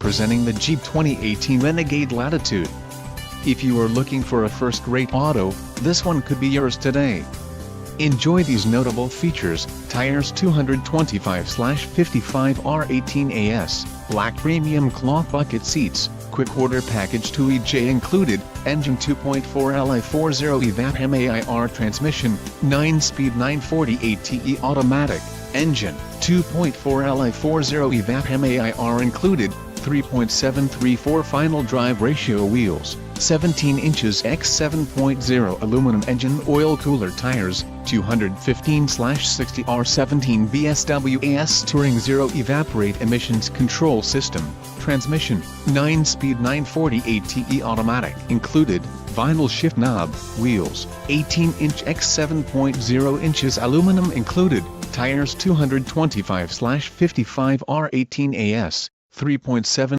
presenting the Jeep 2018 Renegade Latitude. If you are looking for a first-rate auto, this one could be yours today. Enjoy these notable features: tires 225/55 R18AS, black premium cloth bucket seats, quick order package 2EJ included, engine 2.4 Li40 evap MAIR transmission, 9-speed 940/8TE automatic, engine 2.4 Li40 evap MAIR included, 3.734 final drive ratio wheels, 17 inches x 7.0 aluminum engine oil cooler tires, 215/60 R17 BSWAS Touring Zero evaporate emissions control system, transmission, 9-speed 940/8TE automatic included, vinyl shift knob, wheels, 18-inch x 7.0 inches aluminum included, tires 225/55 R18AS, 3.7